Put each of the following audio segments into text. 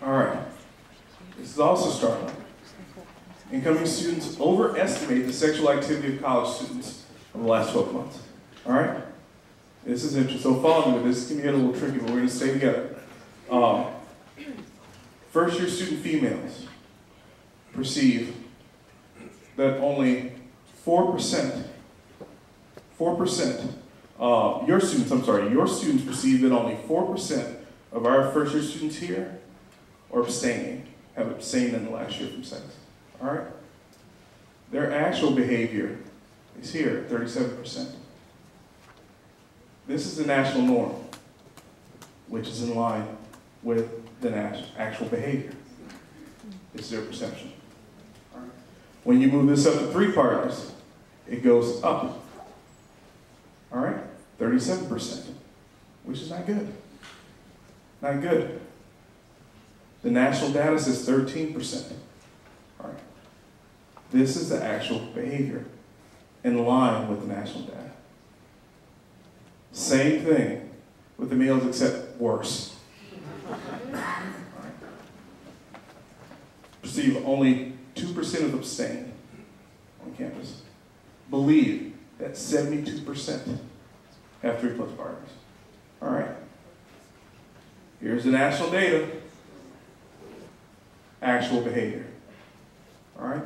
All right. This is also startling. Incoming students overestimate the sexual activity of college students over the last 12 months. All right? This is interesting. So follow me with this. It's going to get a little tricky, but we're going to stay together. First-year student females perceive that only 4%, your students perceive that only 4% of our first-year students here are have abstained in the last year from sex. All right? Their actual behavior is here, 37%. This is the national norm, which is in line with the actual behavior. It's their perception. All right? When you move this up to 3 partners, it goes up. All right? 37%, which is not good. Not good. The national data says 13%. All right. This is the actual behavior in line with the national data. Same thing with the males, except worse. All right. Perceive only 2% of abstain on campus. Believe that 72% have 3+ partners. All right. Here's the national data. Actual behavior. All right?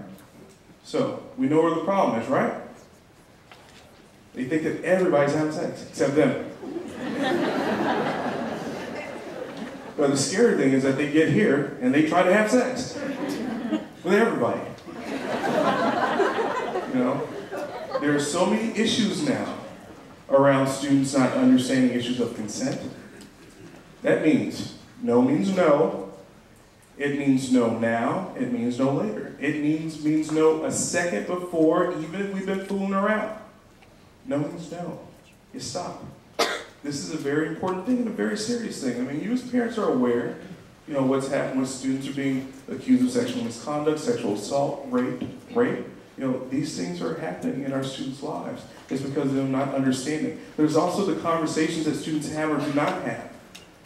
So, we know where the problem is, right? They think that everybody's having sex, except them. But the scary thing is that they get here and they try to have sex with everybody. You know? There are so many issues now around students not understanding issues of consent. That means no means no. It means no now, it means no later. It means no a second before, even if we've been fooling around. No means no. You stop. This is a very important thing and a very serious thing. I mean, you as parents are aware, you know, what's happening when students are being accused of sexual misconduct, sexual assault, rape. You know, these things are happening in our students' lives. It's because of them not understanding. There's also the conversations that students have or do not have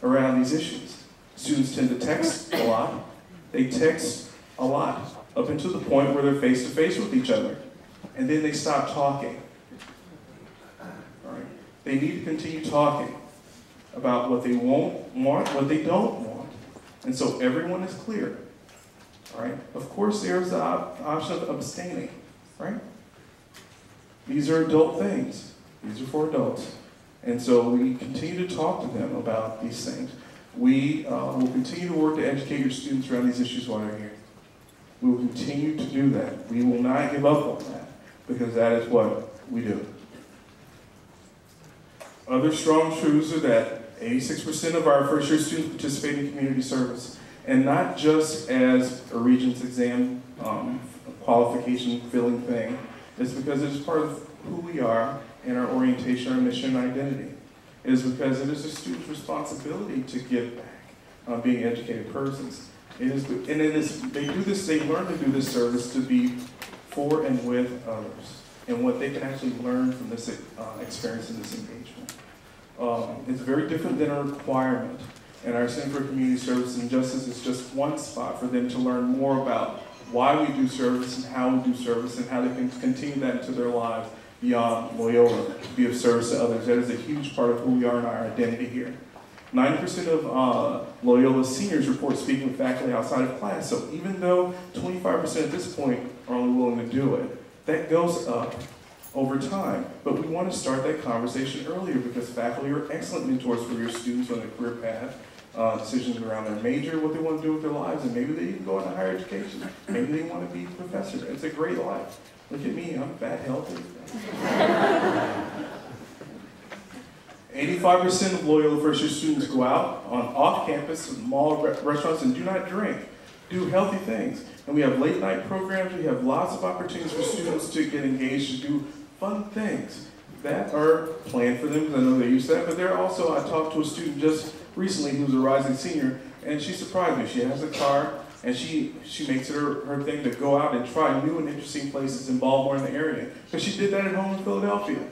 around these issues. Students tend to text a lot. They text a lot, up until the point where they're face-to-face with each other. And then they stop talking. All right? They need to continue talking about what they want, what they don't want. And so everyone is clear. All right? Of course, there's the option of abstaining. Right? These are adult things. These are for adults. And so we continue to talk to them about these things. We will continue to work to educate your students around these issues while they're here. We will continue to do that. We will not give up on that, because that is what we do. Other strong truths are that 86% of our first-year students participate in community service, and not just as a Regents exam qualification filling thing. It's because it is part of who we are and our orientation, our mission, and identity. It is because it is a student's responsibility to give back, being educated persons. They learn to do this service to be for and with others, and what they can actually learn from this experience and this engagement. It's very different than a requirement, and our Center for Community Service and Justice is just one spot for them to learn more about why we do service and how we do service and how they can continue that into their lives beyond Loyola, to be of service to others. That is a huge part of who we are and our identity here. 90% of Loyola seniors report speaking with faculty outside of class, so even though 25% at this point are only willing to do it, that goes up over time. But we want to start that conversation earlier, because faculty are excellent mentors for your students on their career path, decisions around their major, what they want to do with their lives, and maybe they even go into higher education. Maybe they want to be a professor. It's a great life. Look at me, I'm fat, healthy. 85% of Loyola first-year students go out on off-campus, mall, restaurants, and do not drink. Do healthy things. And we have late-night programs. We have lots of opportunities for students to get engaged, to do fun things that are planned for them, because I know they're used to that. But there are also, I talked to a student just recently who's a rising senior, and she surprised me. She has a car, and she makes it her thing to go out and try new and interesting places in Baltimore in the area. Because she did that at home in Philadelphia.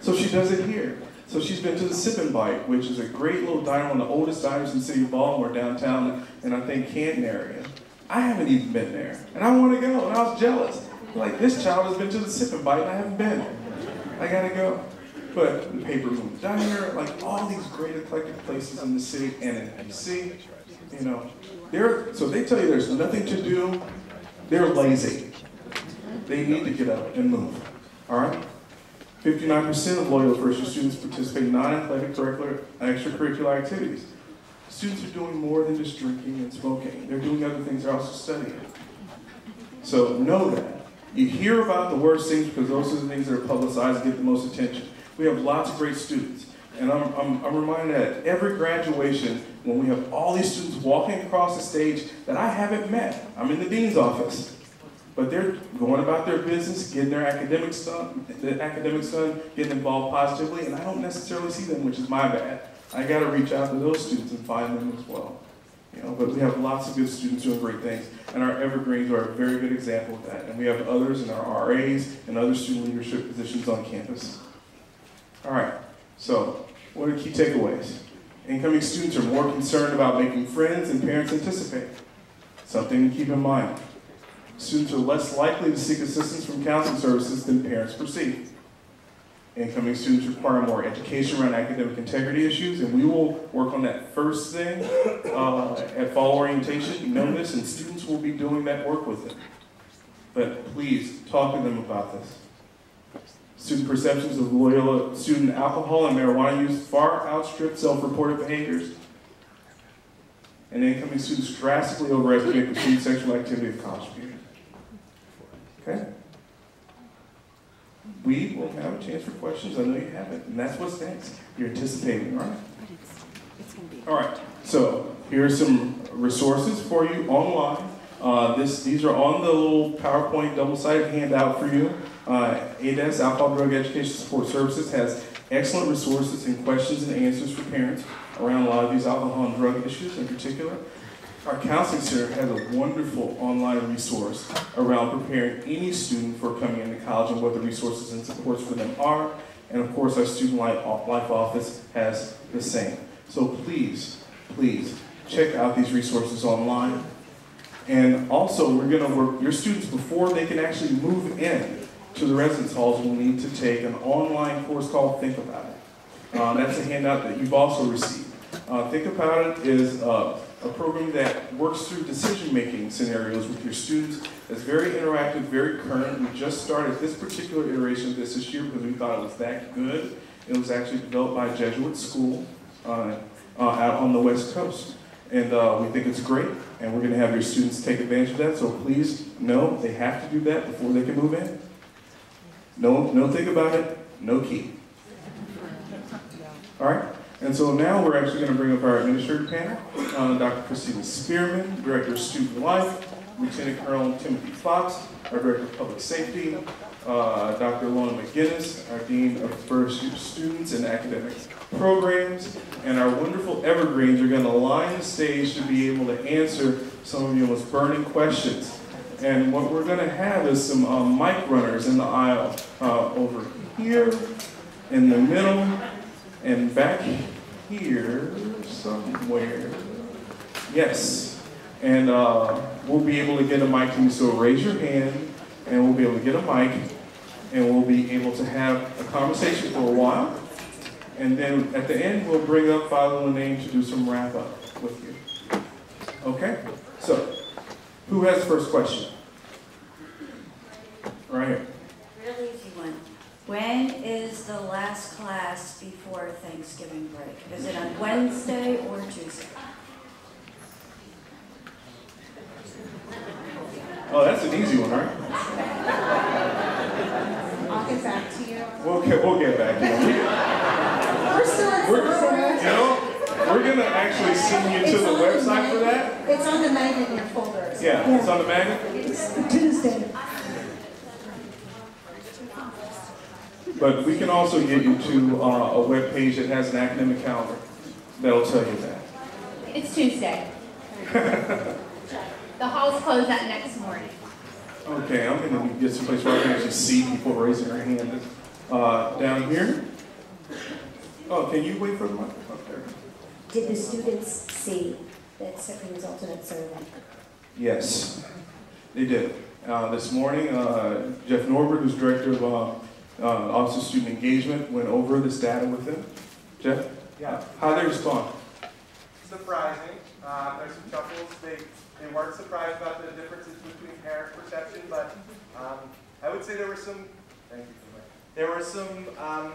So she does it here. So she's been to the Sip and Bite, which is a great little diner, one of the oldest diners in the city of Baltimore, downtown, and I think Canton area. I haven't even been there, and I want to go, and I was jealous. Like, this child has been to the Sip and Bite, and I haven't been. I gotta go. But the Paper Moon Diner, like all these great eclectic places in the city and in DC, you know, so they tell you there's nothing to do, they're lazy. They need to get up and move, all right? 59% of Loyola first-year students participate in non-athletic extracurricular activities. Students are doing more than just drinking and smoking. They're doing other things, they're also studying. So know that. You hear about the worst things because those are the things that are publicized and get the most attention. We have lots of great students. And I'm reminded at every graduation, when we have all these students walking across the stage that I haven't met, I'm in the dean's office, but they're going about their business, getting their academics done, getting involved positively, and I don't necessarily see them, which is my bad. I got to reach out to those students and find them as well. You know, but we have lots of good students doing great things, and our evergreens are a very good example of that. And we have others in our RAs and other student leadership positions on campus. All right, so what are the key takeaways? Incoming students are more concerned about making friends than parents anticipate. Something to keep in mind. Students are less likely to seek assistance from counseling services than parents perceive. Incoming students require more education around academic integrity issues, and we will work on that first thing at fall orientation. You know this, and students will be doing that work with them. But please, talk to them about this. Student perceptions of Loyola student alcohol and marijuana use far outstrip self-reported behaviors. And incoming students drastically overestimate pursuing sexual activity of college peers. Okay? We will have a chance for questions. I know you haven't, and that's what's next. You're anticipating, right? All right, so here are some resources for you online. These are on the little PowerPoint double-sided handout for you. ADES, Alcohol Drug Education Support Services, has excellent resources and questions and answers for parents around a lot of these alcohol and drug issues in particular. Our Counseling Center has a wonderful online resource around preparing any student for coming into college and what the resources and supports for them are. And of course, our Student Life Office has the same. So please, please check out these resources online. And also, we're going to work your students before they can actually move in to the residence halls. Will need to take an online course called Think About It. That's a handout that you've also received. Think About It is a program that works through decision-making scenarios with your students. It's very interactive, very current. We just started this particular iteration of this year because we thought it was that good. It was actually developed by a Jesuit school out on the West Coast. And we think it's great, and we're going to have your students take advantage of that. So please know they have to do that before they can move in. No think about it, no key. All right? And so now we're actually going to bring up our administrative panel, Dr. Christina Spearman, Director of Student Life, Lieutenant Colonel Timothy Fox, our Director of Public Safety, Dr. Lona McGinnis, our Dean of First-Year Students and Academic Programs, and our wonderful evergreens are going to line the stage to be able to answer some of your most burning questions. And what we're going to have is some mic runners in the aisle over here, in the middle, and back here somewhere. Yes. And we'll be able to get a mic to you, so raise your hand, and we'll be able to get a mic, and we'll be able to have a conversation for a while. And then at the end, we'll bring up Father Name to do some wrap up with you. Okay? So, who has the first question? Right here. Really easy one. When is the last class before Thanksgiving break? Is it on Wednesday or Tuesday? Oh, that's an easy one, right? I'll get back to you. We'll get back to you. We're going to actually send you to the website for that. It's on the magnet in your folder. Yeah, it's on the magnet? It's Tuesday. But we can also get you to a web page that has an academic calendar that'll tell you that. It's Tuesday. The halls close that next morning. Okay, I'm going to get someplace where I can actually see people raising their hand. Down here. Oh, can you wait for the microphone there? Did the students see that the results of that survey? Yes, they did. This morning, Jeff Norbert, who's director of Office of Student Engagement, went over this data with them. Jeff? Yeah. How did they respond? Surprising. There's some chuckles. They weren't surprised about the differences between parent perception, but I would say there were some. Thank you. There was some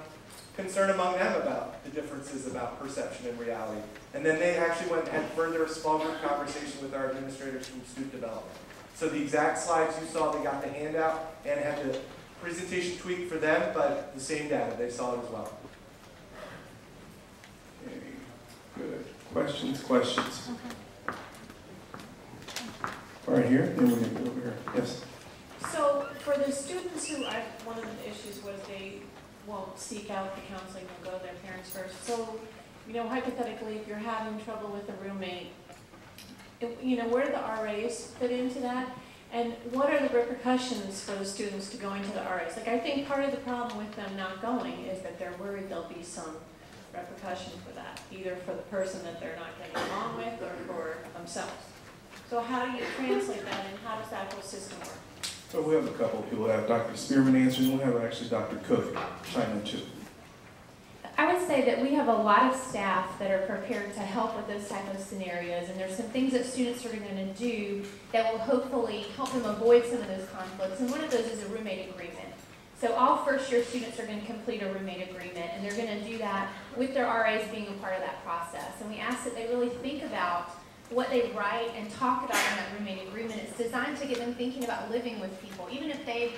concern among them about the differences about perception and reality, and then they actually went and had further small group conversation with our administrators from student development. So the exact slides you saw, they got the handout and had the presentation tweaked for them, but the same data, they saw it as well. Okay, good. Questions? All right, here, then we're going to go over here. Yes? So for the students who, one of the issues was they won't seek out the counseling, they'll go to their parents first. So, hypothetically, if you're having trouble with a roommate, where do the RAs fit into that? And what are the repercussions for the students to going to the RAs? Like, I think part of the problem with them not going is that they're worried there'll be some repercussion for that, either for the person that they're not getting along with or for themselves. So how do you translate that, and how does that whole system work? So we have a couple of people. We have Dr. Spearman answering. We have actually Dr. Cook chime in too. I would say that we have a lot of staff that are prepared to help with those type of scenarios, and there's some things that students are going to do that will hopefully help them avoid some of those conflicts, and one of those is a roommate agreement. So all first-year students are going to complete a roommate agreement, and they're going to do that with their RAs being a part of that process. And we ask that they really think about what they write and talk about in that roommate agreement. It's designed to get them thinking about living with people. Even if they've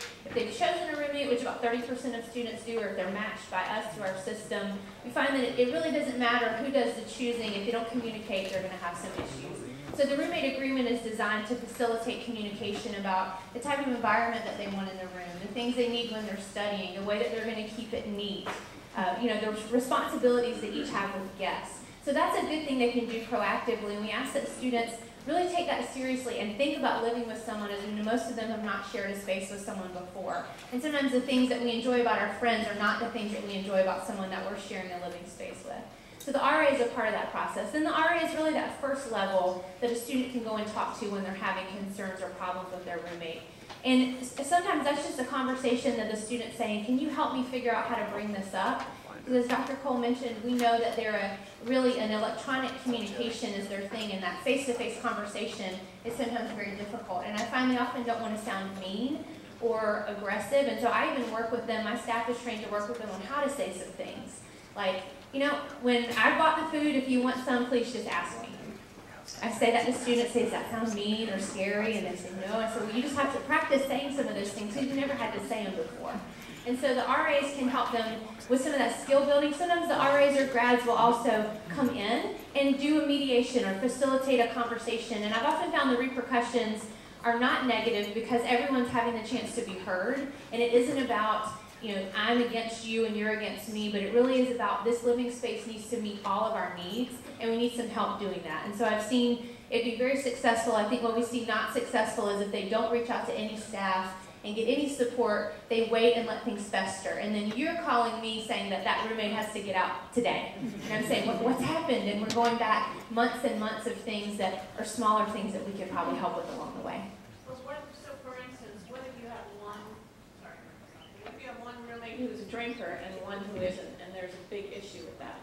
chosen a roommate, which about 30% of students do, or if they're matched by us through our system, we find that it really doesn't matter who does the choosing. If they don't communicate, they're going to have some issues. So the roommate agreement is designed to facilitate communication about the type of environment that they want in their room, the things they need when they're studying, the way that they're going to keep it neat, the responsibilities that each have with guests. So that's a good thing they can do proactively, and we ask that students really take that seriously and think about living with someone, as most of them have not shared a space with someone before. And sometimes the things that we enjoy about our friends are not the things that we enjoy about someone that we're sharing a living space with. So the RA is a part of that process. Then the RA is really that first level that a student can go and talk to when they're having concerns or problems with their roommate. And sometimes that's just a conversation that the student's saying, can you help me figure out how to bring this up? Because as Dr. Cole mentioned, we know that they're really an electronic communication is their thing, and that face-to-face conversation is sometimes very difficult. And I find they often don't want to sound mean or aggressive, and so I even work with them. My staff is trained to work with them on how to say some things. Like, when I bought the food, if you want some, please just ask me. I say that to students, say, does that sound mean or scary? And they say, no. I said, well, you just have to practice saying some of those things because you've never had to say them before. And so the RAs can help them with some of that skill building. Sometimes the RAs or grads will also come in and do a mediation or facilitate a conversation. And I've often found the repercussions are not negative because everyone's having the chance to be heard. And it isn't about, I'm against you and you're against me, but it really is about this living space needs to meet all of our needs, and we need some help doing that. And so I've seen it be very successful. I think what we see not successful is if they don't reach out to any staff and get any support, they wait and let things fester. And then you're calling me saying that that roommate has to get out today. And I'm saying, what's happened? And we're going back months and months of things that are smaller things that we could probably help with along the way. So for instance, what if you have one roommate who's a drinker and one who isn't, and there's a big issue with that?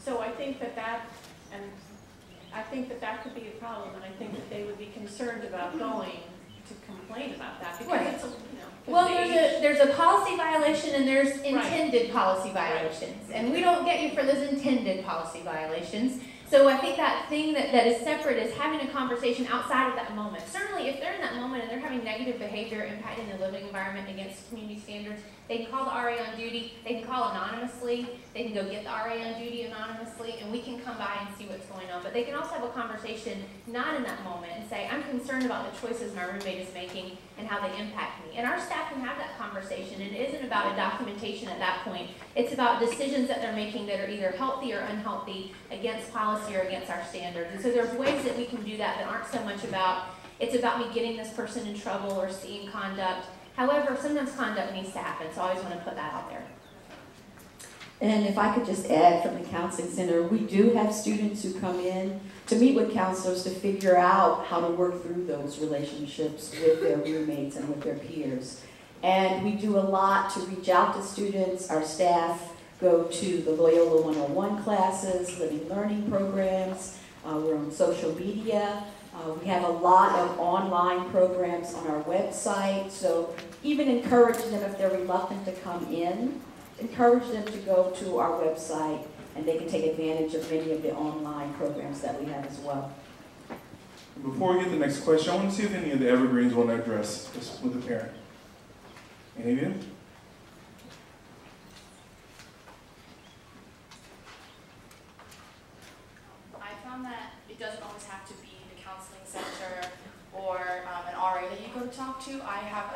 So I think that could be a problem, and I think that they would be concerned about going to complain about that because Right. it's Well, there's a policy violation and there's intended policy violations, and we don't get you for those intended policy violations. So I think that thing that is separate is having a conversation outside of that moment. Certainly, if they're in that moment and they're having negative behavior impacting the living environment against community standards, they can call the RA on duty, they can call anonymously, they can go get the RA on duty anonymously, and we can come by and see what's going on. But they can also have a conversation not in that moment and say, I'm concerned about the choices my roommate is making and how they impact me. And our staff can have that conversation. It isn't about a documentation at that point. It's about decisions that they're making that are either healthy or unhealthy against policy or against our standards. And so there's ways that we can do that aren't so much about, it's about me getting this person in trouble or seeing conduct. However, sometimes conduct needs to happen, so I always want to put that out there. And if I could just add from the counseling center, we do have students who come in to meet with counselors to figure out how to work through those relationships with their roommates and with their peers. And we do a lot to reach out to students. Our staff go to the Loyola 101 classes, living learning programs. We're on social media. We have a lot of online programs on our website. So even encourage them if they're reluctant to come in, encourage them to go to our website and they can take advantage of many of the online programs that we have as well. Before we get to the next question, I want to see if any of the evergreens want to address this with the parent. Any of you? I found that it doesn't always have to be the counseling center or an RA that you go to talk to. I have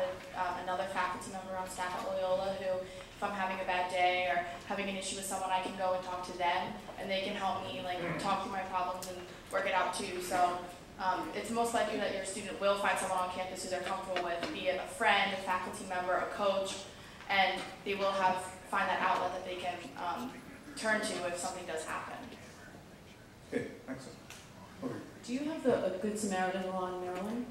another faculty member on staff at Loyola who, if I'm having a bad day or having an issue with someone, I can go and talk to them, and they can help me talk through my problems and work it out too. So it's most likely that your student will find someone on campus who they're comfortable with, be it a friend, a faculty member, a coach, and they will find that outlet that they can turn to if something does happen. Okay, excellent. Okay. Do you have a Good Samaritan law in Maryland?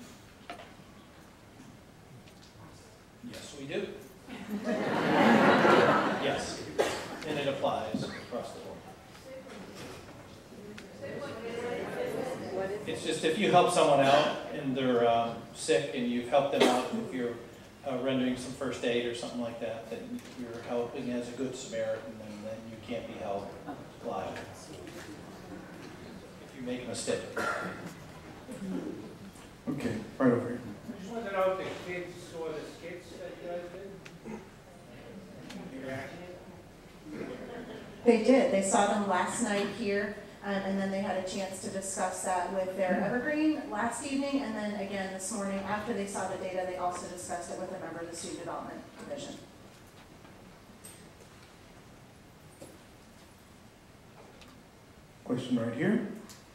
Yes, we do. Yes, and it applies across the board. It's just if you help someone out and they're sick and you've helped them out, if you're rendering some first aid or something like that, then you're helping as a good Samaritan, and then you can't be held liable if you make a mistake. Okay, right over here. I just wanted to know if the kids saw the skits that you guys did? They did. They saw them last night here, and then they had a chance to discuss that with their evergreen last evening, and then again this morning after they saw the data, they also discussed it with a member of the Student Development Division. Question right here,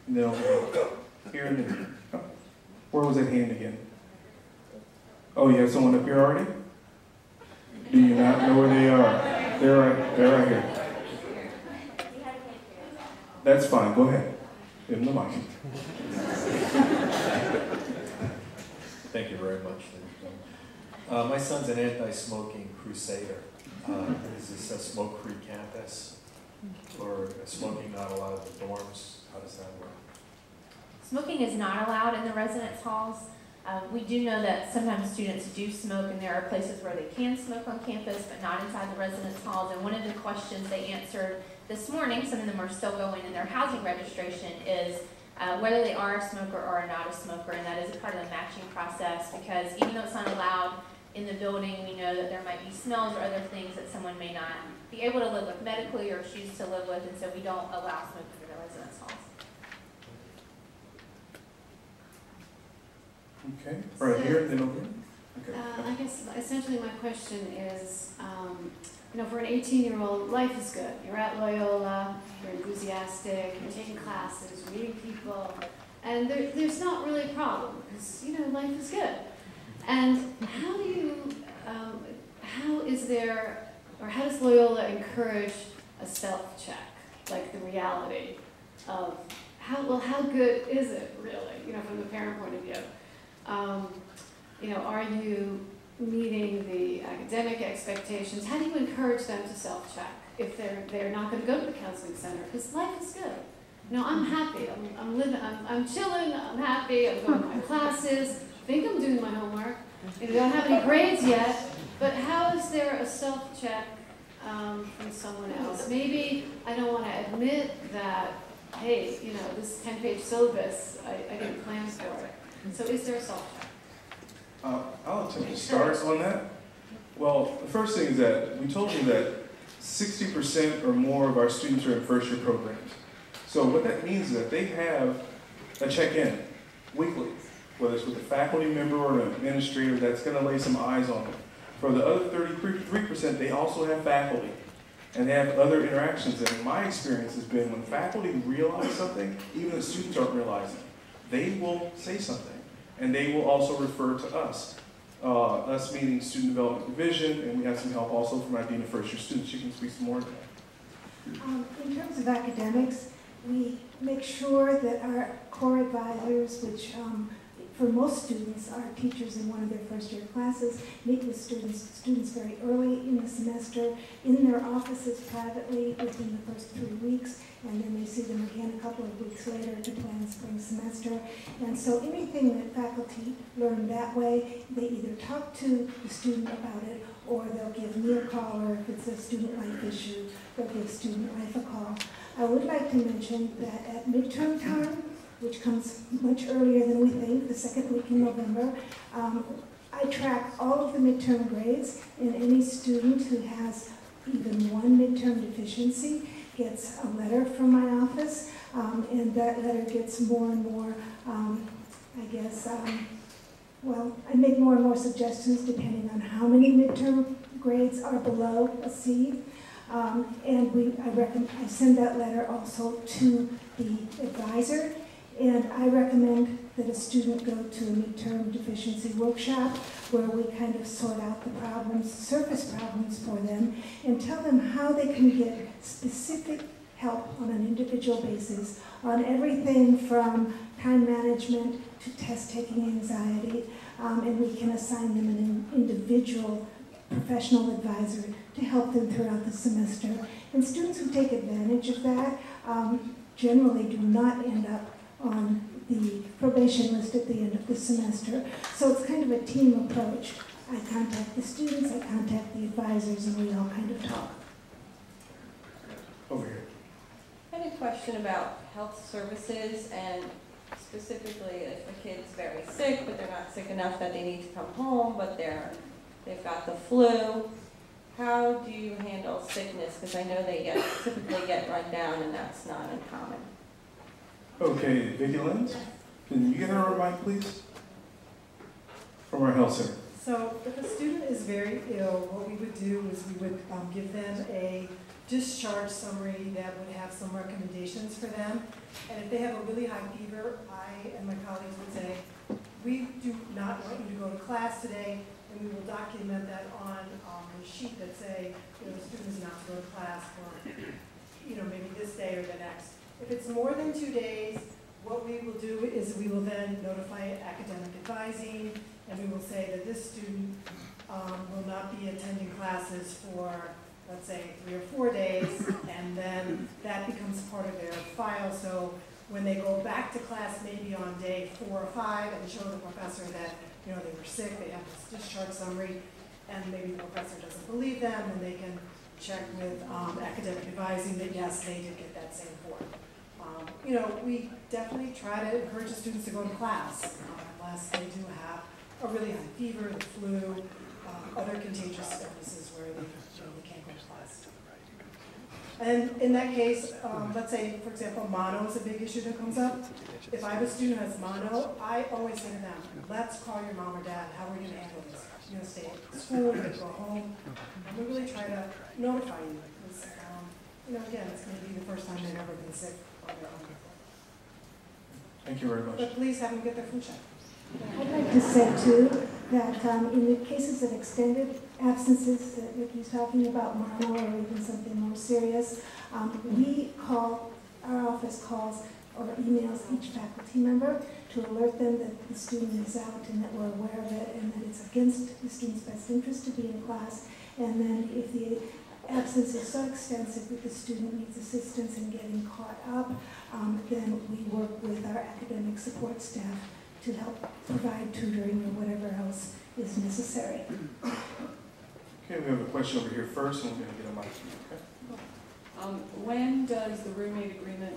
and then over here and then. Oh, where was that hand again? Oh, you have someone up here already? Do you not know where they are? They're right here. That's fine, go ahead. Give them the mic. Thank you very much. My son's an anti-smoking crusader. Is this a smoke-free campus? Or smoking not allowed at the dorms? How does that work? Smoking is not allowed in the residence halls. We do know that sometimes students do smoke, and there are places where they can smoke on campus, but not inside the residence halls. And one of the questions they answered this morning, some of them are still going in their housing registration, is whether they are a smoker or not a smoker, and that is a part of the matching process, because even though it's not allowed in the building, we know that there might be smells or other things that someone may not be able to live with medically or choose to live with, and so we don't allow smoking in the residence halls. Okay, right here, then over here. Okay. I guess essentially my question is, for an 18-year-old, life is good. You're at Loyola, you're enthusiastic, you're taking classes, meeting people, and there's not really a problem because, life is good. And how do you, how does Loyola encourage a self-check, like the reality of how good is it really, from the parent point of view? Are you meeting the academic expectations? How do you encourage them to self-check if they're not going to go to the counseling center? Because life is good. I'm happy. I'm living. I'm chilling. I'm happy. I'm going to my classes. I think I'm doing my homework. I don't have any grades yet. But how is there a self-check from someone else? Maybe I don't want to admit that. Hey, this 10-page syllabus, I didn't plan for it. So is there a self-check? I'll attempt to start on that. Well, the first thing is that we told you that 60% or more of our students are in first-year programs. So what that means is that they have a check-in weekly, whether it's with a faculty member or an administrator that's going to lay some eyes on them. For the other 33%, they also have faculty, and they have other interactions. And my experience has been when faculty realize something, even the students aren't realizing, they will say something. And they will also refer to us. Us meaning Student Development Division, and we have some help also from our Dean of First Year Students. She can speak some more to that. In terms of academics, we make sure that our core advisors, which for most students are teachers in one of their first year classes, meet with students very early in the semester in their offices privately within the first 3 weeks, and then they see them again a couple of weeks later to plan spring semester. And so anything that faculty learn that way, they either talk to the student about it, or they'll give me a call, or if it's a student life issue, they'll give student life a call. I would like to mention that at midterm time, which comes much earlier than we think, the second week in November, I track all of the midterm grades, and any student who has even one midterm deficiency gets a letter from my office, and that letter gets more and more, well, I make more and more suggestions depending on how many midterm grades are below a C. And I send that letter also to the advisor, and I recommend that a student go to a midterm deficiency workshop where we kind of sort out the problems, surface problems for them, and tell them how they can get specific help on an individual basis on everything from time management to test-taking anxiety, and we can assign them an individual professional advisor to help them throughout the semester. And students who take advantage of that generally do not end up on the probation list at the end of the semester. So it's kind of a team approach. I contact the students, I contact the advisors, and we all kind of talk. Over here. I had a question about health services, and specifically if a kid's very sick, but they're not sick enough that they need to come home, but they've got the flu. How do you handle sickness? Because I know they typically get run down, and that's not uncommon. Okay, Vicki Lynn, can you get her a mic, please? From our health center. So if a student is very ill, what we would do is we would give them a discharge summary that would have some recommendations for them. And if they have a really high fever, I and my colleagues would say, we do not want you to go to class today, and we will document that on a sheet that say, the student is not to go to class for, maybe this day or the next. If it's more than 2 days, what we will do is we will then notify academic advising, and we will say that this student will not be attending classes for, let's say, 3 or 4 days, and then that becomes part of their file. So when they go back to class, maybe on day 4 or 5, and show the professor that they were sick, they have this discharge summary, and maybe the professor doesn't believe them, and they can check with academic advising that yes, they did get that same form. We definitely try to encourage the students to go to class unless they do have a really high fever, the flu, other contagious illnesses where they can't go to class. And in that case, let's say, for example, mono is a big issue that comes up. If I have a student who has mono, I always say to them, let's call your mom or dad. How are we going to handle this? You're going to stay at school, you're going to go home. And we really try to notify you. Because, again, it's going to be the first time they've ever been sick on their own. Thank you very much. But please have them get their flu shot. I'd like to say, too, that in the cases of extended absences that Vicki's talking about, mono or even something more serious, our office calls or emails each faculty member to alert them that the student is out and that we're aware of it and that it's against the student's best interest to be in class. And then if the absence is so extensive that the student needs assistance in getting caught up, then we work with our academic support staff to help provide tutoring or whatever else is necessary. Okay, we have a question over here first, and we're going to get a mic. Okay. When does the roommate agreement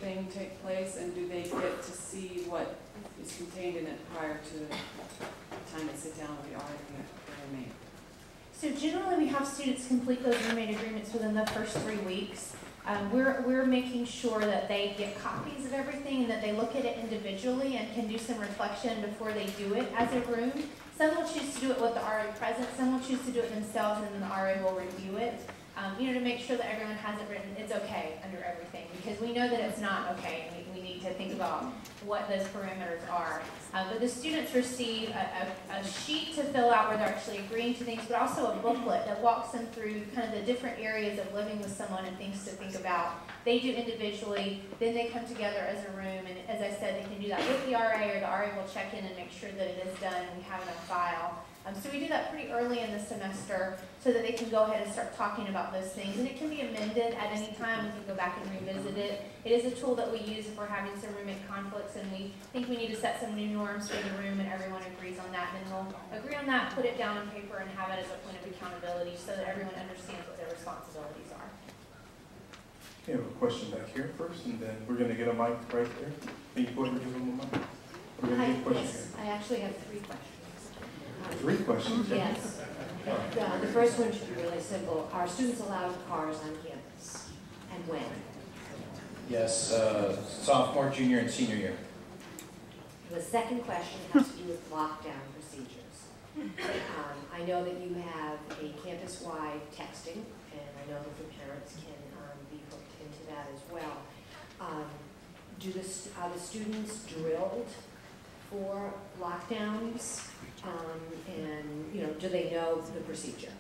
thing take place, and do they get to see what is contained in it prior to the time they sit down with the roommate? So generally we have students complete those roommate agreements within the first 3 weeks. We're making sure that they get copies of everything and that they look at it individually and can do some reflection before they do it as a room. Some will choose to do it with the RA present, some will choose to do it themselves, and then the RA will review it. To make sure that everyone has it written, it's okay under everything, because we know that it's not okay, and we need to think about what those parameters are. But the students receive a sheet to fill out where they're actually agreeing to things, but also a booklet that walks them through kind of the different areas of living with someone and things to think about. They do individually, then they come together as a room, and as I said, they can do that with the RA, or the RA will check in and make sure that it is done and we have it on file. So we do that pretty early in the semester so that they can go ahead and start talking about those things. And it can be amended at any time. We can go back and revisit it. It is a tool that we use if we're having some roommate conflicts and we think we need to set some new norms for the room and everyone agrees on that. And then we'll agree on that, put it down on paper, and have it as a point of accountability so that everyone understands what their responsibilities are. Okay, I have a question back here first, and then we're going to get a mic right there. Can you go ahead and give them a mic? We're going to get questions. Yes, I actually have 3 questions. 3 questions? Yes. The first one should be really simple. Are students allowed cars on campus? And when? Yes, sophomore, junior, and senior year. The second question has to do with lockdown procedures. I know that you have a campus-wide texting, and I know that the parents can be hooked into that as well. Are the students drilled for lockdowns? And do they know the procedure?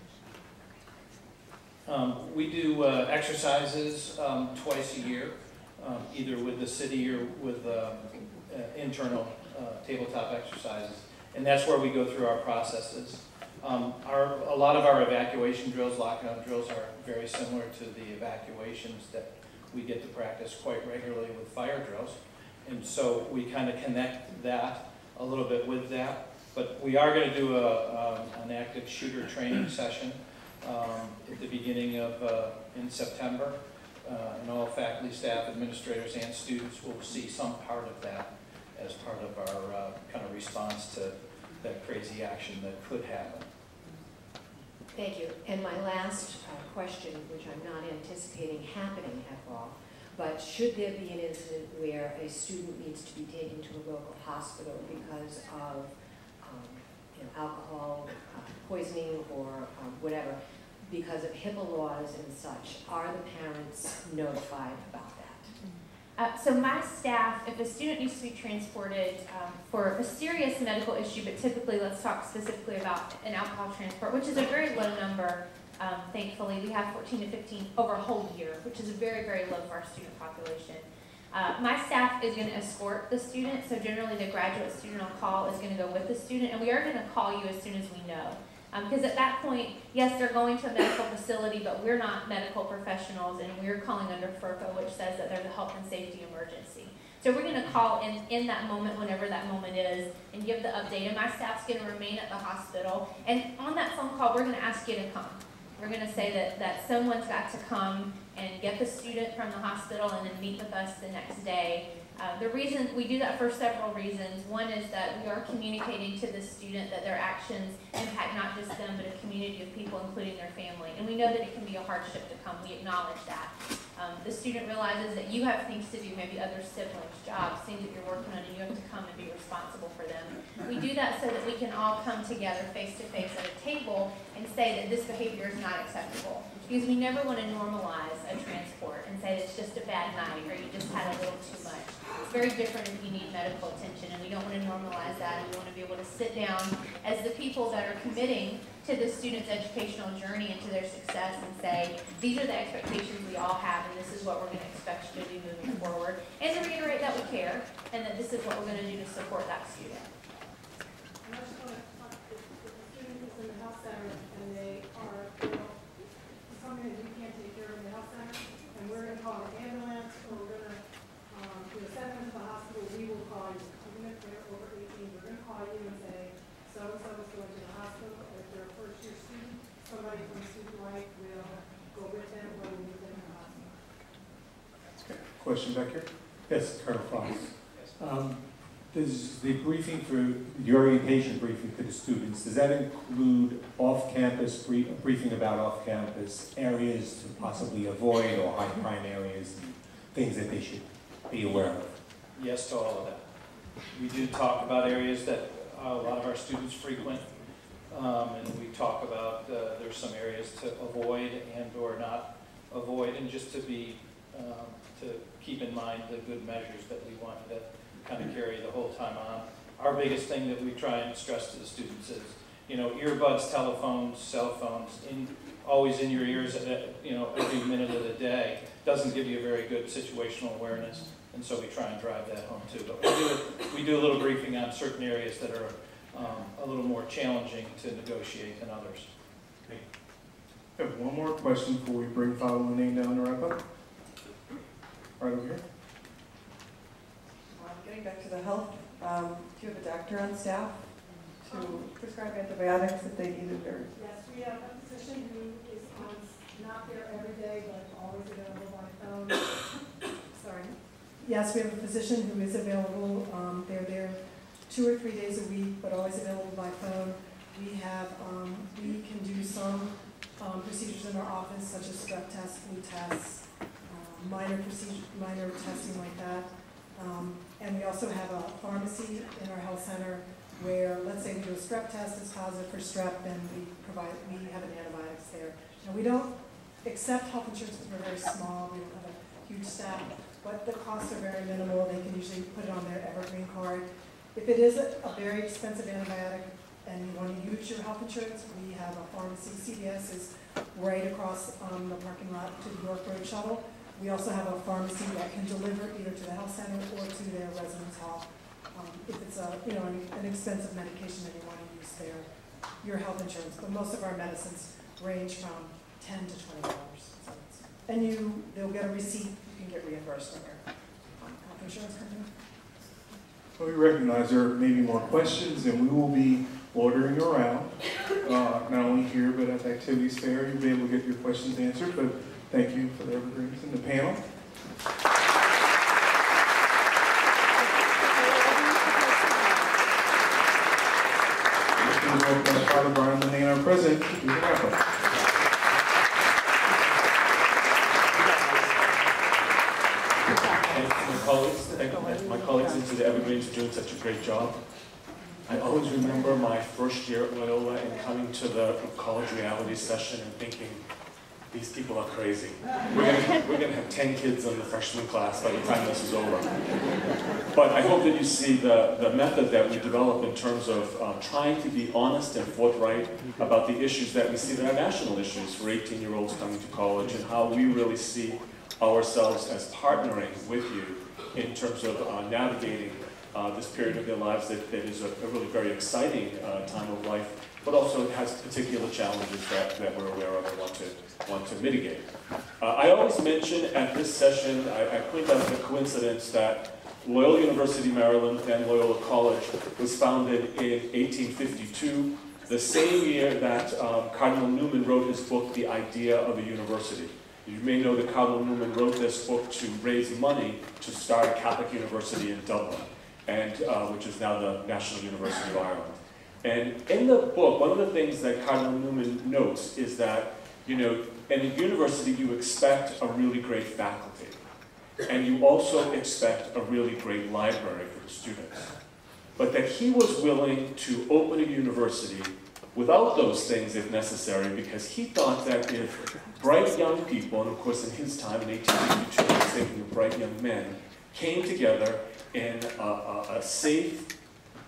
We do exercises twice a year, either with the city or with internal tabletop exercises, and that's where we go through our processes. A lot of our evacuation drills, lockdown drills, are very similar to the evacuations that we get to practice quite regularly with fire drills, and so we kind of connect that a little bit with that. But we are going to do an active shooter training session at the beginning of in September, and all faculty, staff, administrators, and students will see some part of that as part of our kind of response to that crazy action that could happen. Thank you. And my last question, which I'm not anticipating happening at all, but should there be an incident where a student needs to be taken to a local hospital because of alcohol poisoning or whatever, because of HIPAA laws and such, are the parents notified about that? So my staff, if a student needs to be transported for a serious medical issue, but typically let's talk specifically about an alcohol transport, which is a very low number, thankfully. We have 14 to 15 over a whole year, which is very, very low for our student population. My staff is going to escort the student, so generally the graduate student on call is going to go with the student, and we are going to call you as soon as we know. Because at that point, yes, they're going to a medical facility, but we're not medical professionals, and we're calling under FERPA, which says that there's a health and safety emergency. So we're going to call in that moment, whenever that moment is, and give the update, and my staff's going to remain at the hospital, and on that phone call, we're going to ask you to come. We're going to say that someone's got to come and get the student from the hospital and then meet with us the next day. The reason we do that for several reasons. One is that we are communicating to the student that their actions impact not just them, but a community of people, including their family. And we know that it can be a hardship to come. We acknowledge that. The student realizes that you have things to do, maybe other siblings, jobs, things that you're working on, and you have to come and be responsible for them. We do that so that we can all come together face to face at a table and say that this behavior is not acceptable. Because we never want to normalize a transport and say it's just a bad night or you just had a little too much. It's very different if you need medical attention, and we don't want to normalize that, and we want to be able to sit down as the people that are committing to the student's educational journey and to their success and say, these are the expectations we all have, and this is what we're going to expect you to do moving forward, and to reiterate that we care, and that this is what we're going to do to support that student. And I just want to talk, if the student is in the health center and they are, something that we can't take care of in the health center, and we're going to call an ambulance, or we're going to send them to the hospital, we will call you. Even if they're over 18, we're going to call you and say, so-and-so is going to the hospital. If they're a first-year student, somebody from Student Life will go with them or will meet them in the hospital. Okay. Question back here? Yes, Colonel Fox. Does the briefing the orientation briefing for the students, does that include off-campus, briefing about off-campus areas to possibly avoid or high crime areas, and things that they should be aware of? Yes to all of that. We do talk about areas that a lot of our students frequent, and we talk about there's some areas to avoid and or not avoid, and just to be to keep in mind the good measures that we want to kind of carry the whole time on. Our biggest thing that we try and stress to the students is, you know, earbuds, telephones, cell phones, always in your ears, you know, every minute of the day doesn't give you a very good situational awareness, and so we try and drive that home too. But we do a little briefing on certain areas that are a little more challenging to negotiate than others. Okay. I have one more question before we bring following name down to wrap up. Right over here. Getting back to the health, do you have a doctor on staff to prescribe antibiotics if they need it? Or? Yes, we have a physician who is not there every day, but always available by phone. Sorry. Yes, we have a physician who is available. They're there 2 or 3 days a week, but always available by phone. We have, we can do some procedures in our office, such as strep tests, flu tests, minor testing like that. And we also have a pharmacy in our health center where, let's say we do a strep test, it's positive for strep, then we have an antibiotics there. Now we don't accept health insurance because we're very small, we don't have a huge staff, but the costs are very minimal. They can usually put it on their Evergreen card. If it is a very expensive antibiotic and you want to use your health insurance, we have a pharmacy. CVS is right across the parking lot to the York Road Shuttle. We also have a pharmacy that can deliver either to the health center or to their residence hall. If it's an expensive medication and you want to use your health insurance. But most of our medicines range from $10 to $20. So and they'll get a receipt. You can get reimbursed from your health insurance company. Well, we recognize there may be more questions, and we will be ordering around, not only here but at the activities fair. You'll be able to get your questions answered. But thank you for the evergreens in the panel. Father Brian Lene, our president, to do the wrap-up. Thank my colleagues into the Evergreens for doing such a great job. I always remember my first year at Loyola and coming to the college reality session and thinking, these people are crazy. We're gonna have 10 kids in the freshman class by the time this is over. But I hope that you see the method that we develop in terms of trying to be honest and forthright about the issues that we see that are national issues for 18-year-olds coming to college, and how we really see ourselves as partnering with you in terms of navigating this period of their lives that is a really very exciting time of life, but also has particular challenges that we're aware of and want to mitigate. I always mention at this session, I point out the coincidence that Loyola University, Maryland, then Loyola College, was founded in 1852, the same year that Cardinal Newman wrote his book, The Idea of a University. You may know that Cardinal Newman wrote this book to raise money to start a Catholic university in Dublin, and which is now the National University of Ireland. And in the book, one of the things that Cardinal Newman notes is that, you know, in a university you expect a really great faculty, and you also expect a really great library for the students. But that he was willing to open a university without those things if necessary, because he thought that if bright young people, and of course in his time in 1852 he was thinking of bright young men, came together in a safe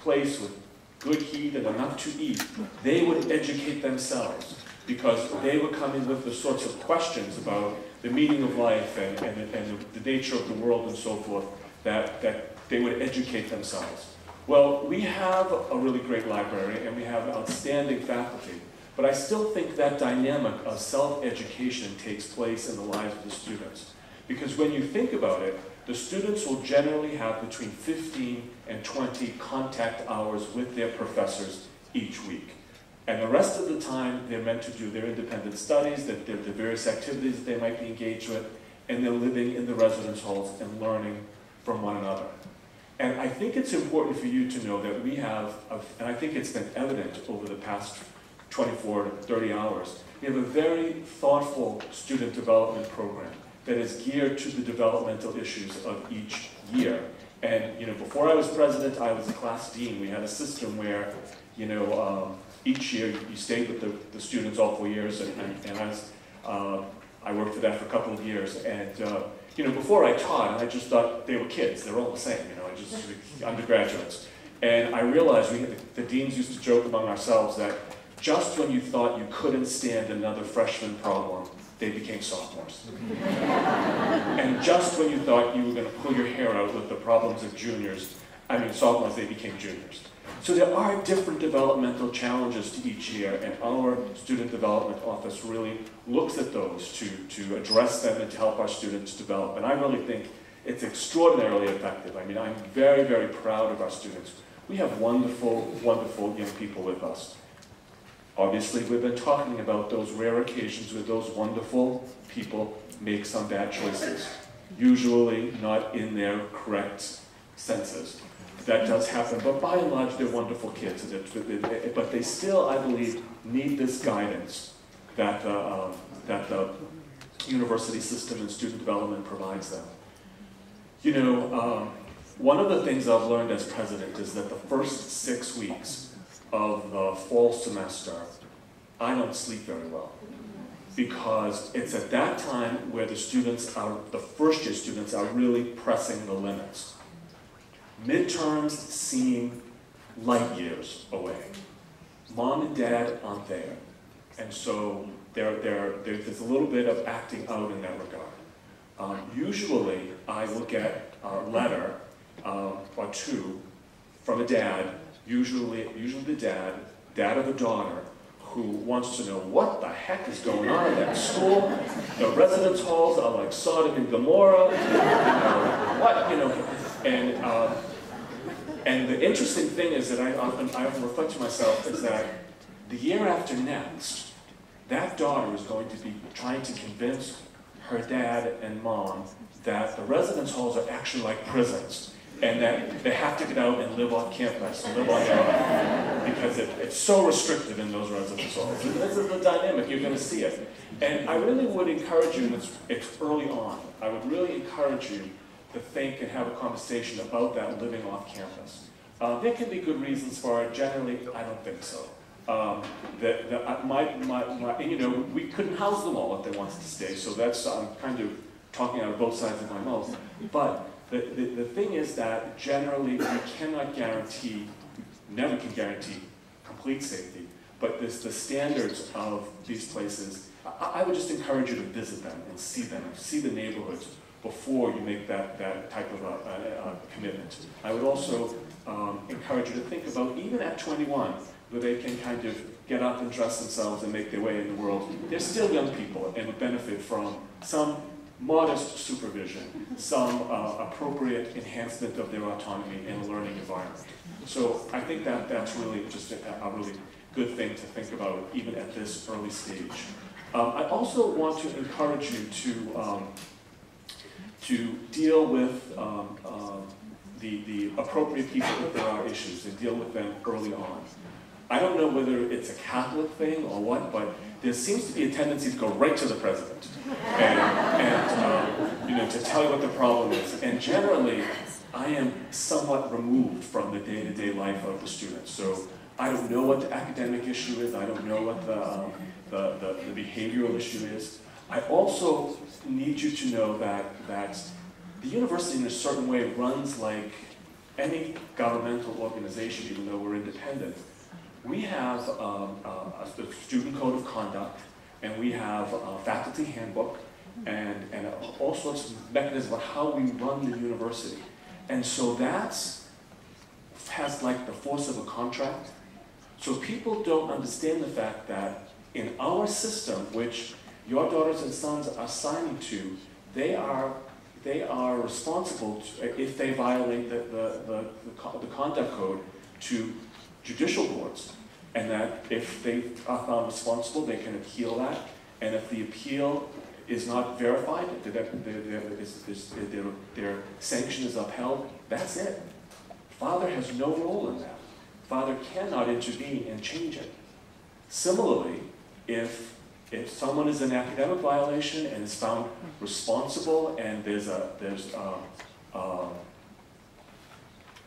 place with good heat and enough to eat, they would educate themselves, because they were coming with the sorts of questions about the meaning of life and the nature of the world and so forth, that they would educate themselves. Well, we have a really great library and we have outstanding faculty, but I still think that dynamic of self-education takes place in the lives of the students. Because when you think about it, the students will generally have between 15 and 20 contact hours with their professors each week. And the rest of the time, they're meant to do their independent studies, the various activities that they might be engaged with, and they're living in the residence halls and learning from one another. And I think it's important for you to know that we have, and I think it's been evident over the past 24 to 30 hours, we have a very thoughtful student development program that is geared to the developmental issues of each year. And you know, before I was president, I was a class dean. We had a system where, you know, each year you stayed with the students all 4 years, and I worked for that for a couple of years. And before I taught, I just thought they were kids. They were all the same, just undergraduates. And I realized the deans used to joke among ourselves that just when you thought you couldn't stand another freshman problem, they became sophomores. And just when you thought you were going to pull your hair out with the problems of sophomores, they became juniors. So there are different developmental challenges to each year, and our student development office really looks at those to address them and to help our students develop. And I really think it's extraordinarily effective. I mean, I'm very, very proud of our students. We have wonderful, wonderful young people with us. Obviously, we've been talking about those rare occasions where those wonderful people make some bad choices, usually not in their correct senses. That does happen, but by and large, they're wonderful kids. But they still, I believe, need this guidance that the university system and student development provides them. One of the things I've learned as president is that the first 6 weeks of the fall semester, I don't sleep very well, because it's at that time where the first year students are really pressing the limits. Midterms seem light years away. Mom and dad aren't there, and so there's a little bit of acting out in that regard. Usually, I will get a letter or two from a dad, usually the dad of a daughter, who wants to know what the heck is going on at that school. The residence halls are like Sodom and Gomorrah. And the interesting thing is that I often reflect to myself is that the year after next, that daughter is going to be trying to convince her dad and mom that the residence halls are actually like prisons, and that they have to get out and live off campus and live on their own because it's so restrictive in those residence halls. And this is the dynamic, you're going to see it. And I really would encourage you, and it's early on, I would really encourage you to think and have a conversation about that living off campus. There can be good reasons for it. Generally, I don't think so. We couldn't house them all if they wanted to stay, so that's, I'm kind of talking out of both sides of my mouth. But the thing is that generally we cannot guarantee, never can guarantee complete safety, but the standards of these places, I would just encourage you to visit them, see the neighborhoods before you make that type of a commitment. I would also encourage you to think about, even at 21, where they can kind of get up and dress themselves and make their way in the world, they're still young people and would benefit from some modest supervision, some appropriate enhancement of their autonomy in a learning environment. So I think that's really just a really good thing to think about, even at this early stage. I also want to encourage you to deal with the appropriate people if there are issues, and deal with them early on. I don't know whether it's a Catholic thing or what, but there seems to be a tendency to go right to the president and to tell you what the problem is. And generally, I am somewhat removed from the day-to-day life of the students. So I don't know what the academic issue is. I don't know what the behavioral issue is. I also need you to know that the university in a certain way runs like any governmental organization, even though we're independent. We have a student code of conduct, and we have a faculty handbook, and all sorts of mechanisms of how we run the university. And so that has like the force of a contract. So people don't understand the fact that in our system, which your daughters and sons are signing to, they are responsible if they violate the conduct code to judicial boards, and that if they are found responsible, they can appeal that, and if the appeal is not verified, their sanction is upheld, that's it. Father has no role in that. Father cannot intervene and change it. Similarly, if someone is in academic violation and is found responsible, and there's a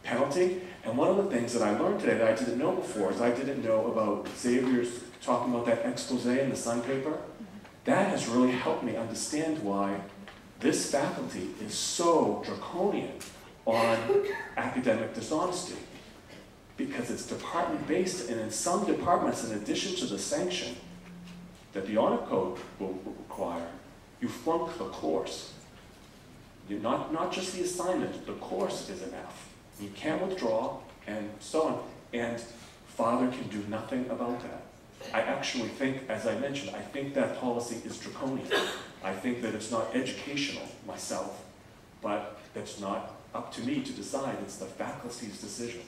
penalty. And one of the things that I learned today that I didn't know before is I didn't know about Xavier's talking about that expose in the Sun paper. That has really helped me understand why this faculty is so draconian on academic dishonesty because it's department-based, and in some departments, in addition to the sanction that the honor code will require, you flunk the course. Not just the assignment, the course is an F. You can't withdraw, and so on. And father can do nothing about that. I actually think, as I mentioned, I think that policy is draconian. I think that it's not educational myself, but it's not up to me to decide. It's the faculty's decision.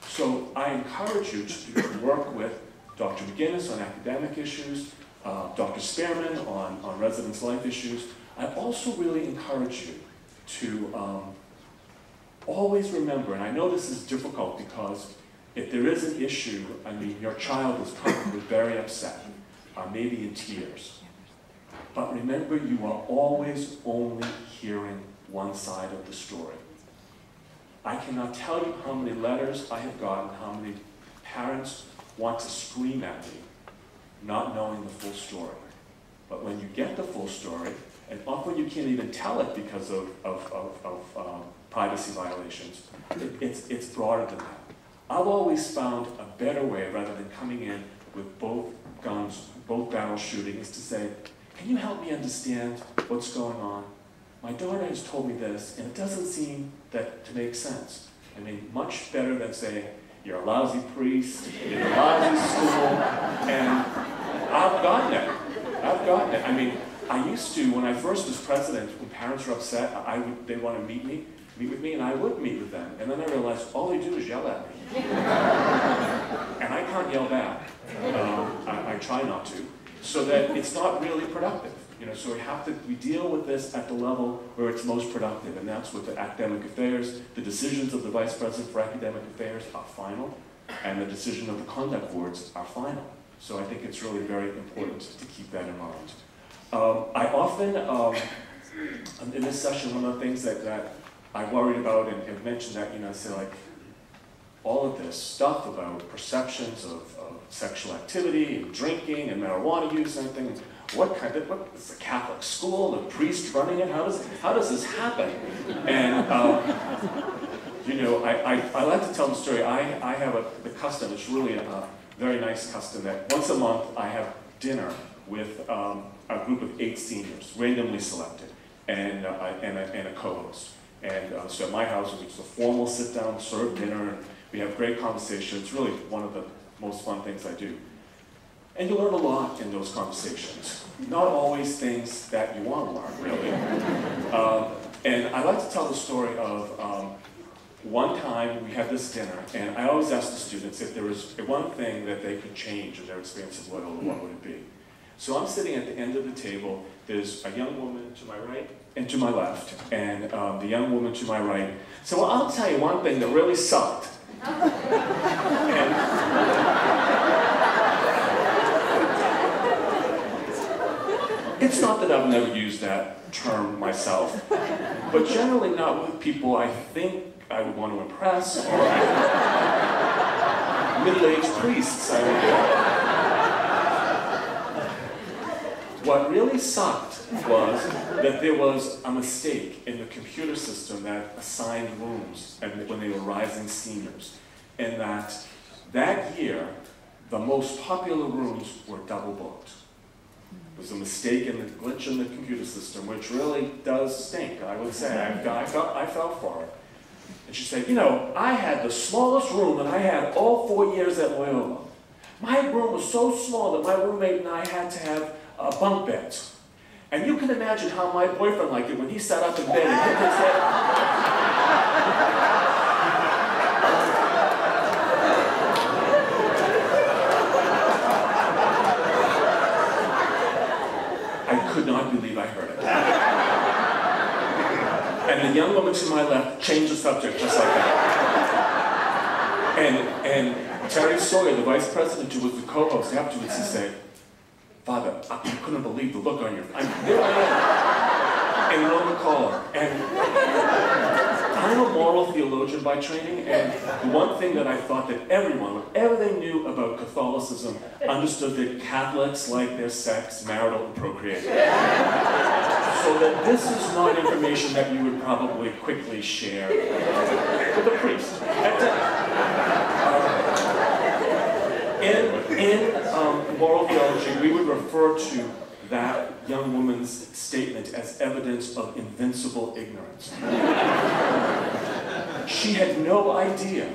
So I encourage you to work with Dr. McGinnis on academic issues, Dr. Spearman on residence life issues. I also really encourage you to always remember, and I know this is difficult because if there is an issue, I mean, your child is probably very upset, maybe in tears. But remember, you are always only hearing one side of the story. I cannot tell you how many letters I have gotten, how many parents want to scream at me, not knowing the full story. But when you get the full story, and often you can't even tell it because of privacy violations, it's broader than that. I've always found a better way, rather than coming in with both guns, both barrels shooting, is to say, can you help me understand what's going on? My daughter has told me this, and it doesn't seem to make sense. I mean, much better than saying, you're a lousy priest, you're a lousy school, and I've gotten it. I've gotten it. I mean, I used to, when I first was president, when parents were upset, they'd want to meet with me, and I would meet with them. And then I realized all they do is yell at me. And I can't yell back. I try not to. So that it's not really productive. So we deal with this at the level where it's most productive, and that's with the academic affairs. The decisions of the Vice President for Academic Affairs are final, and the decision of the conduct boards are final. So I think it's really very important to keep that in mind. I often, in this session, one of the things that I worried about, and have mentioned that, I say, like, all of this stuff about perceptions of sexual activity and drinking and marijuana use and everything. What is a Catholic school? The priest running it? How does this happen? And I like to tell the story. I have the custom. It's really a very nice custom that once a month I have dinner with a group of 8 seniors, randomly selected, and a co-host. And so at my house, it's a formal sit-down, serve dinner, and we have great conversation. It's really one of the most fun things I do. And you learn a lot in those conversations. Not always things that you want to learn, really. And I like to tell the story of one time we had this dinner, and I always ask the students if there was one thing that they could change in their experience of Loyola, what would it be? So I'm sitting at the end of the table. There's a young woman to my right and to my left, and the young woman to my right. So I'll tell you one thing that really sucked. It's not that I've never used that term myself, but generally not with people I think I would want to impress, or middle-aged priests. What really sucked was that there was a mistake in the computer system that assigned rooms when they were rising seniors, and that year, the most popular rooms were double booked. It was a mistake in the glitch in the computer system, which really does stink, I would say. I felt for her. And she said, I had the smallest room that I had all 4 years at Loyola. My room was so small that my roommate and I had to have bunk beds. And you can imagine how my boyfriend liked it when he sat up in bed and hit his head. I could not believe I heard it. And the young woman to my left changed the subject just like that. And Terry Sawyer, the vice president, who was the co-host afterwards, he said, Father, I couldn't believe the look on your face. There I am, and on the caller. And I'm a moral theologian by training, and the one thing that I thought that everyone, whatever they knew about Catholicism, understood that Catholics like their sex, marital, and procreate. So that this is not information that you would probably quickly share with a priest. In moral theology, we would refer to that young woman's statement as evidence of invincible ignorance. She had no idea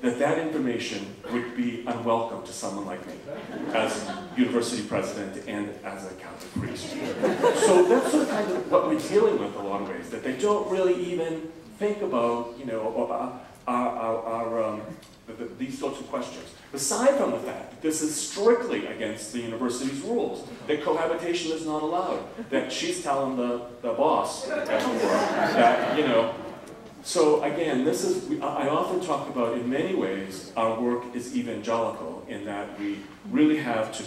that that information would be unwelcome to someone like me as university president and as a Catholic priest. So that's sort of kind of what we're dealing with in a lot of ways, that they don't really even think about, you know, these sorts of questions. Aside from the fact that this is strictly against the university's rules, that cohabitation is not allowed, that she's telling the boss, as it were, that, you know. So again, this is, I often talk about, in many ways, our work is evangelical in that we really have to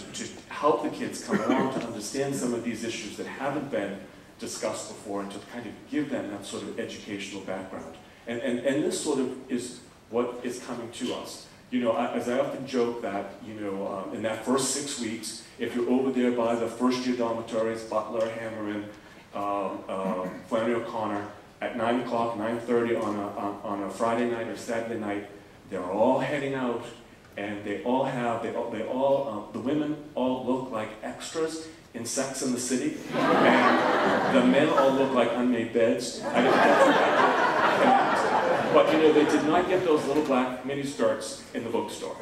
help the kids come along to understand some of these issues that haven't been discussed before and to kind of give them that sort of educational background. And this sort of is what is coming to us. You know, as I often joke that, you know, in that first 6 weeks, if you're over there by the first-year dormitories, Butler, Hammerin, Flannery O'Connor, at 9 o'clock, 9:30 on a Friday night or Saturday night, they're all heading out, and they all have, the women all look like extras in Sex and the City, and the men all look like unmade beds. I don't know, but you know, they did not get those little black mini skirts in the bookstore.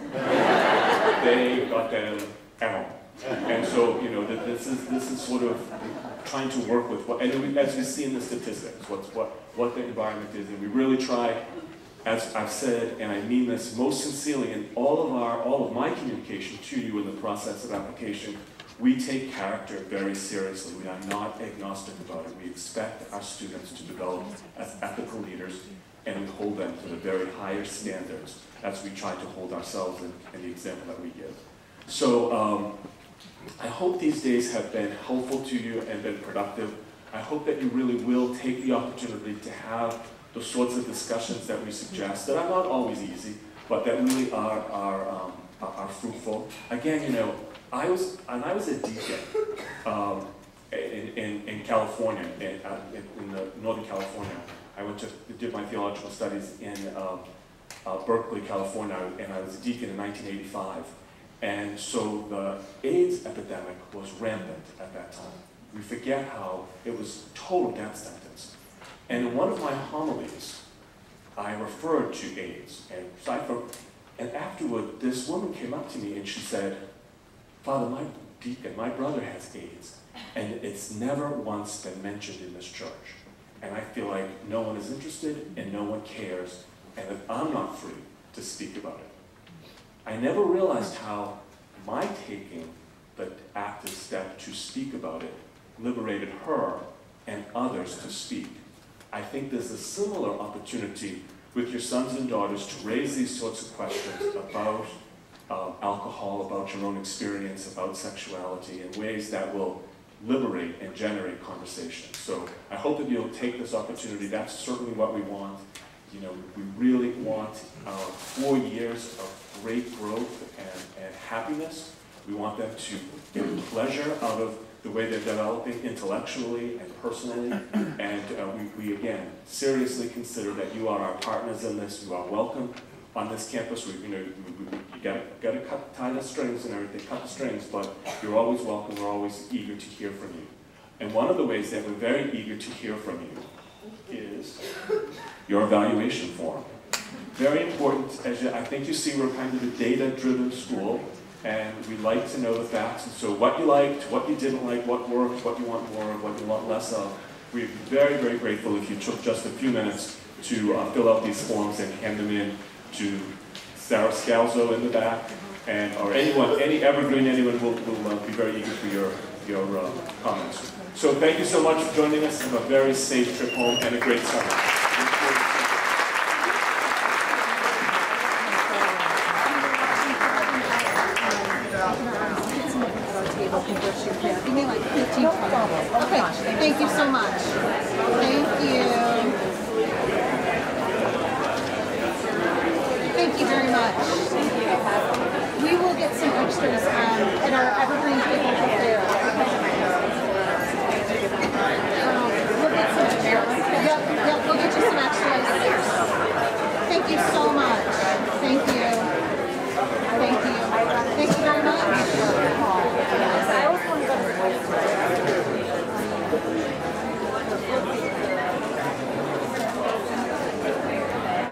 They got them at home. And so, you know, this is sort of trying to work with what, and as we see in the statistics, what the environment is, and we really try, as I've said, and I mean this most sincerely, in all of my communication to you in the process of application, we take character very seriously. We are not agnostic about it. We expect our students to develop as ethical leaders, and we hold them to the very highest standards as we try to hold ourselves in the example that we give. So I hope these days have been helpful to you and been productive. I hope that you really will take the opportunity to have the sorts of discussions that we suggest, that are not always easy, but that really are fruitful. Again, you know, I was a deacon in California, in the Northern California. I did my theological studies in Berkeley, California, and I was a deacon in 1985. And so the AIDS epidemic was rampant at that time. We forget how it was a total death sentence. And in one of my homilies, I referred to AIDS. And afterward, this woman came up to me and she said, "Father, my deacon, my brother has AIDS, and it's never once been mentioned in this church. And I feel like no one is interested and no one cares, and that I'm not free to speak about it." I never realized how my taking the active step to speak about it liberated her and others to speak. I think there's a similar opportunity with your sons and daughters to raise these sorts of questions about alcohol, about your own experience, about sexuality, in ways that will liberate and generate conversation. So I hope that you'll take this opportunity. That's certainly what we want. You know, we really want 4 years of great growth and happiness. We want them to get pleasure out of the way they're developing intellectually and personally. And we again, seriously consider that you are our partners in this. You are welcome on this campus. You gotta tie the strings and everything, cut the strings, but you're always welcome. We're always eager to hear from you. And one of the ways that we're very eager to hear from you is your evaluation form. Very important, as I think you see, we're kind of a data-driven school, and we like to know the facts. And so what you liked, what you didn't like, what worked, what you want more of, what you want less of. We'd be very, very grateful if you took just a few minutes to fill out these forms and hand them in to Sarah Scalzo in the back, or anyone, any Evergreen, anyone will be very eager for your comments. So thank you so much for joining us. Have a very safe trip home and a great summer. Give me like 15 minutes. Okay, thank you so much. Thank you. Thank you very much. We will get some extras at our Evergreen table up there. Thank you so